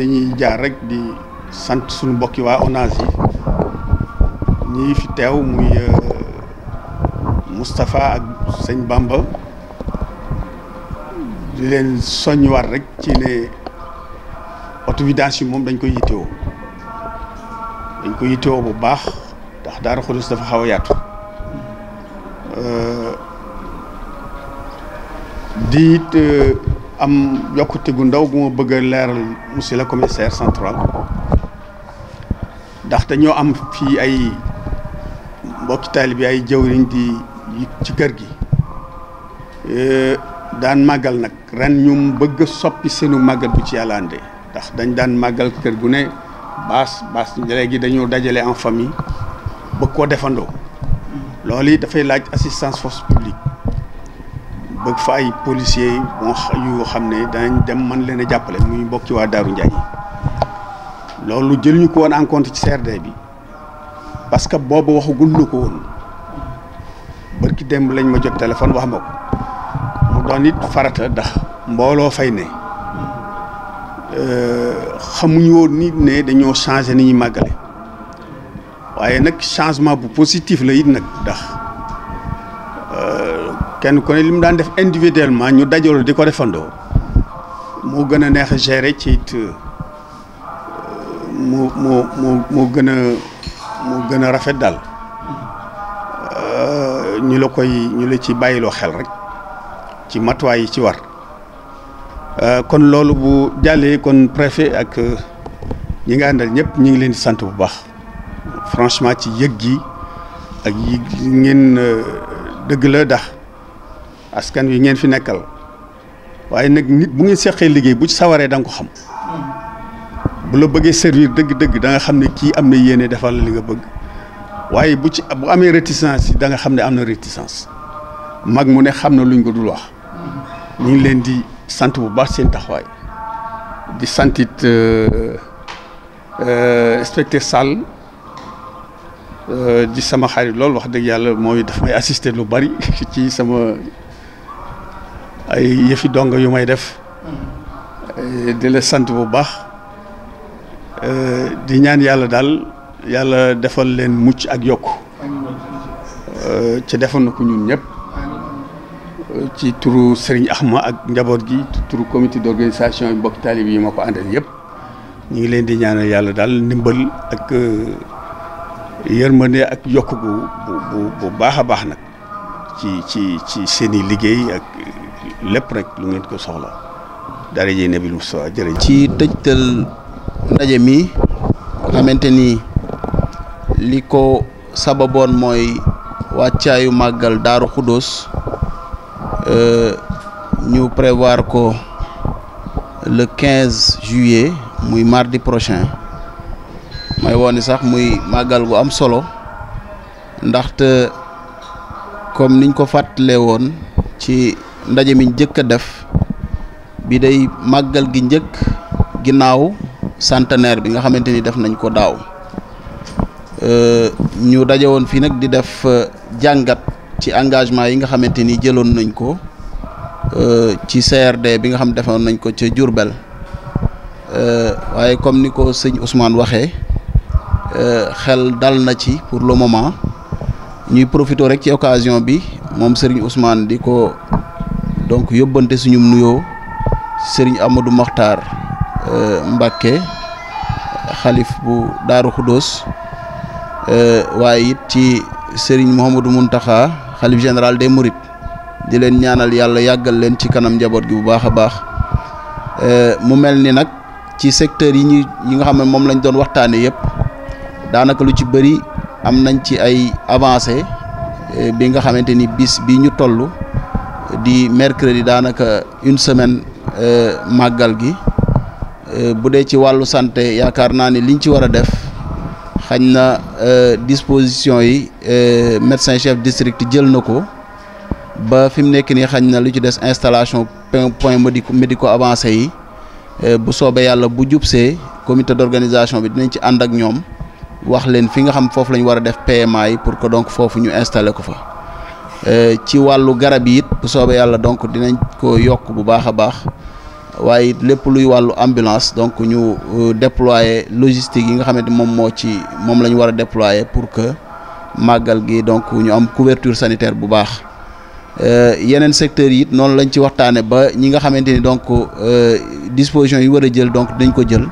dañuy jaar rek di sant suñu mbokki waa ONAS yi ñi fi teew muy Moustapha ak sëñ Bamba di leen soññiwaat rek ci ne autovidance yi moom dañ koy yittewoo bu baax ndax Daaru Xudoos dafa xaw a yaatu di it am yokkute gu ndaw bu ma bëgg a leeral monsieur le commissaire central ndaxte ñoo am fii ay mbokki taalibe bi ay jëwriñ di ci kër gi daan màggal nag ren ñu bëgg a soppi seenu màggal bu ci yàlla andee ndax dañ daan màggal kër gu ne baas léegi dañoo dajale en famille bëgg koo defandoo loolu yi dafay laaj assistance force publique bëgg fa ay policiers yu xam ne danañ dem mën leen a jàppale muy mbokki waa Daaru Njaay loolu jëluñu ko woon en compte ci CRD bi parce que boobu waxagul na ko woon barki démb lañ ma jot téléphone wax ma ko mu doon it farata ndax mbooloo fay ne xamuñu woon nit ne dañoo changé ni ñuy màggale waaye nag changement bu positif la it nag ndax kenn ku ne li mu daan def individuellement ñu dajaloo di ko defandoo moo gën a neex a gérer ci it moo gën a rafet daal ñu la ci bàyyiloo xel rek ci matuwaay yi ci war kon loolu bu jàllee kon préfet ak ñi nga àndal ñëpp ñu ngi leen di sant bu baax franchement ci yëg gi ak yi ngeen dëgg la dax askan wi ngeen fi nekkal waaye nag nit bu ngeen seqee liggéey bu ci sawaree da nga ko xam bu la bëggee servir dëgg-dëgg da nga xam ne kii am na yéene defal li nga bëgg waaye bu amee réticence yi da nga xam ne am na réticence mag mu ne xam na luñ ko dul wax ñu ngi leen di sant bu baax seen taxawaay di santit inspecteur Sall di sama xarit loolu wax dëgg yàlla mooy daf may assister lu bari ci sama ay yëfi donga yu may def di la sant bu baax di ñaan yàlla daal yàlla defal leen mucc ak yokk ci defal na ko ñun ñëpp ci turu Serigne Axma ak njaboot gi turu comité d'organisation yi mbokki taalib yi ma ko àndal yëpp ñu ngi leen di ñaanal yàlla daal ndimbal ak yërmande ak yokk bu baax a baax nag ci seeni liggéey ak lépp rek lu ngeen ko soxla dara jëy Nabil Moustapha jërëjëf. ci tëjtal ndaje mi xamante ni li ko sababoon mooy wàccaayu màggal Daaru Xudoos ñu prévoir ko le 15 juillet muy mardi prochain may woon ni sax muy màggal gu am solo ndaxte comme niñ ko fàttalee woon ci ndaje mi njëkk a def bi day màggal gi njëkk ginnaaw centenaire bi nga xamante ni def nañ ko daaw ñu daje woon fii nag di def jàngat ci engagement yi nga xamante ni jëloon nañ ko ci CRD bi nga xam defoon nañ ko ca Diourbel waaye comme ni ko sëñ Ousmane waxee xel dal na ci pour le moment ñuy profité rek ci occasion bi moom Serigne Ousmane di ko donc yóbbante suñum nuyoo Serigne Amadou Mokhtar Mbacké xalif bu Daaru Xudoos waaye it ci Serigne Mouhamadou Mountakha xalif général des Mourides di leen ñaanal yàlla yàggal leen ci kanam njaboot gi bu baax a baax mu mel ni nag ci secteur yi nga xam ne moom lañ doon waxtaane yëpp daanaka lu ci bëri am nañ ci ay avancé bi nga xamante ni bis bi ñu toll di mercredi daanaka une semaine màggal gi bu dee ci wàllu santé yaakaar naa ni liñ ci war a def xañ na disposition yi médecin chef district jël na ko ba fi mu nekk nii xañ na lu ci des installation point médico avancé yi bu soobee yàlla bu jubsee comité d'organisation bi dinañ ci ànd ak ñoom wax leen fi nga xam foofu la ñu war a def PMA yi pour que donc foofu ñu installé ko fa ci wàllu garab yi it bu soobee yàlla donc dinañ ko yokk bu baax a baax waaye lépp luy wàllu ambulance donc ñu déployer logistique yi nga xamante moom la ñu war a déployer pour que màggal gi donc ñu am couverture sanitaire bu baax. Yeneen secteurs yi it noonu lañ ci waxtaane ba ñi nga xamante ni donc disposition yi war a jël donc dañ ko jël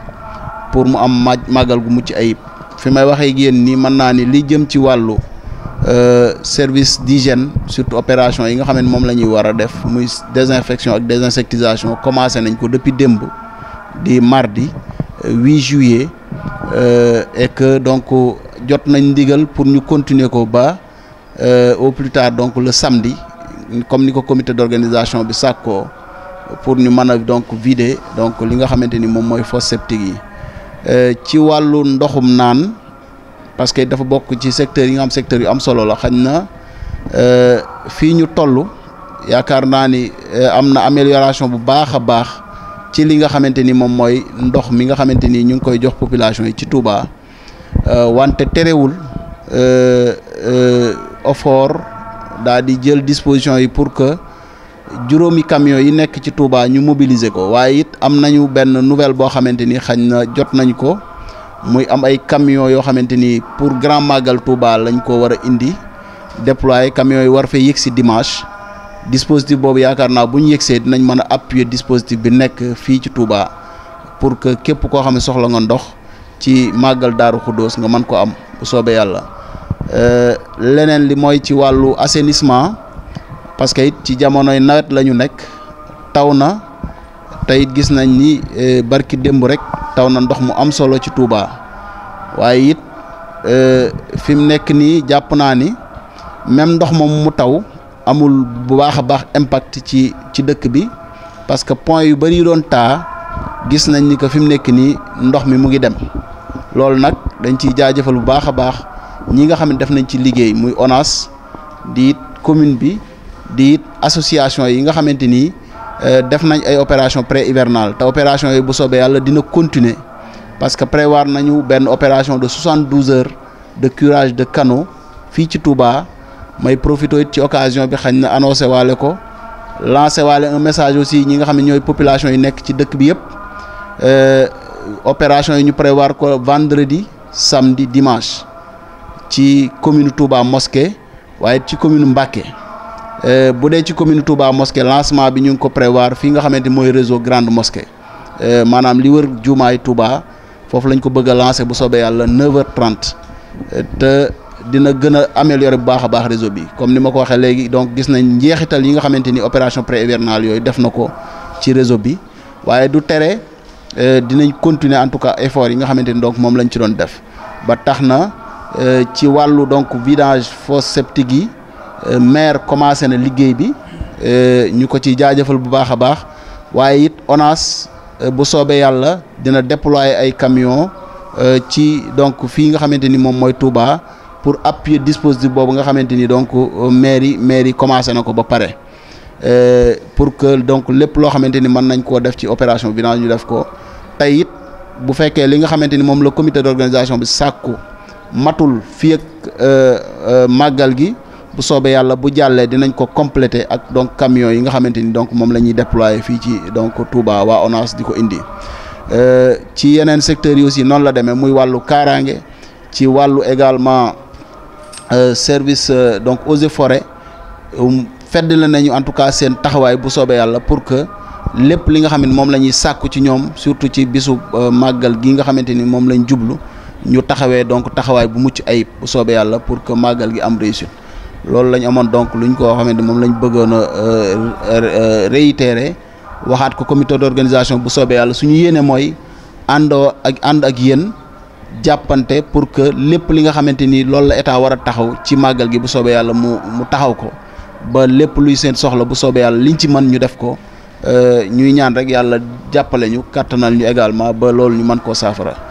pour mu am màggal gu mucc ayib. fi may waxee ak yéen nii mën naa ni li jëm ci wàllu service d'hygiène surtout opération yi nga xam ne moom la ñuy war a def muy désinfection ak désinsectisation commencé nañ ko depuis démb di mardi 8 juillet et que donc jot nañ ndigal pour ñu continuer ko ba au plus tard donc le samedi comme ni ko comité d'organisation bi sàkkoo pour ñu mën a donc vider donc li nga xamante ni moom mooy fosse septique yi. Ci wàllu ndoxum naan parce que dafa bokk ci secteur yi nga xam secteur yu am solo la xañ na fii ñu toll yaakaar naa ni am na amélioration bu baax a baax ci li nga xamante ni moom mooy ndox mi nga xamante ni ñu ngi koy jox population yi ci Touba wante terewul OFOR daa di jël disposition yi pour que juróomi camion yi nekk ci Touba ñu mobiliser ko waaye it am nañu benn nouvelle boo xamante ni xañ na jot nañ ko muy am ay camion yoo xamante ni pour grand magal Touba lañ ko war a indi déployer camions yi war fee yëg si dimanche dispositif boobu yaakaar naa bu ñu yëgsee dinañ mën a appuyer dispositif bi nekk fii ci Touba pour que képp koo xam ne soxla nga ndox ci màggal Daaru Xuddoos nga mën ko am bu soobee yàlla. Leneen li mooy ci wàllu assainissement parce que it ci jamonoy nawet la ñu nekk taw na te it gis nañ ni barki démb rek taw na ndox mu am solo ci Touba waaye it fi mu nekk nii jàpp naa ni même ndox moom mu taw amul bu baax a baax impact ci dëkk bi parce que point yu bari yu doon taa gis nañ ni que fi mu nekk nii ndox mi mu ngi dem loolu nag dañ ciy jaajëfal bu baax a baax ñi nga xam ne def nañ ci liggéey muy ONAS di it commune bi di it association yi nga xamante ni def nañ ay opération pré-hivernale te opération yi bu soobee yàlla dina continuer parce que prévoir nañu benn opération de 72 heures de curage de canaux fii ci Touba may profité it ci occasion bi xañ na annoncé waale ko lancé waale un message aussi ñi nga xam ne ñooy population yi nekk ci dëkk bi yëpp opération yi ñu prévoir ko vendredi samedi dimanche ci commune Touba Mosquée waaye ci commune Mbacké bu dee ci commune Touba Mosquée lancement bi ñu ngi ko prévoir fii nga xamante mooy réseau grande mosquée maanaam li wër jumaay Touba foofu lañ ko bëgg a lancer bu soobee yàlla 9h30 te dina gën a améliorer bu baax a baax réseau bi comme ni ma ko waxee léegi donc gis nañ njeexital yi nga xamante ni opération pré-hivernale yooyu def na ko ci réseau bi waaye du tere dinañ continuer en tout cas effort yi nga xamante ni donc moom lañ ci doon def ba tax na ci wàllu donc vidage fosse septique yi maire commencé na liggéey bi ñu ko ci jaajëfal bu baax a baax waaye it ONAS bu soobee yàlla dina déployer ay camions ci donc fii nga xamante ni moom mooy Touba pour appuyer dispositif boobu nga xamante ni donc mairie commencé na ko ba pare pour que donc lépp loo xamante ni mën nañ koo def ci opération vidage ñu def ko tey it bu fekkee li nga xamante ni moom la comité d'organisation bi sàkku matul fii ak màggal gi bu soobee yàlla bu jàllee dinañ ko compléter ak donc camions yi nga xamante ni donc moom la ñuy déployer fii ci donc Touba waa ONAS di ko indi ci yeneen secteurs yi aussi noonu la demee muy wàllu kaaraange ci wàllu également service donc eaux et forêts fedd la nañu en tout cas seen taxawaay bu soobee yàlla pour que lépp li nga xam ne moom la ñuy sàkku ci ñoom surtout ci bisu màggal gi nga xamante ni moom lañ jublu ñu taxawee donc taxawaay bu mucc ayib bu soobee yàlla pour que màggal gi am réussite loolu lañ amoon donc luñ ko xamante moom lañ bëggoon a réitérer waxaat ko comité d'organisation bu soobee yàlla suñu yéene mooy ànd ak yéen jàppante pour que lépp li nga xamante ni loolu la état war a taxaw ci màggal gi bu soobee yàlla mu taxaw ko ba lépp luy seen soxla bu soobee yàlla liñ ci mën ñu def ko ñuy ñaan rek yàlla jàppale ñu kattanal ñu également ba loolu ñu mën koo saafara.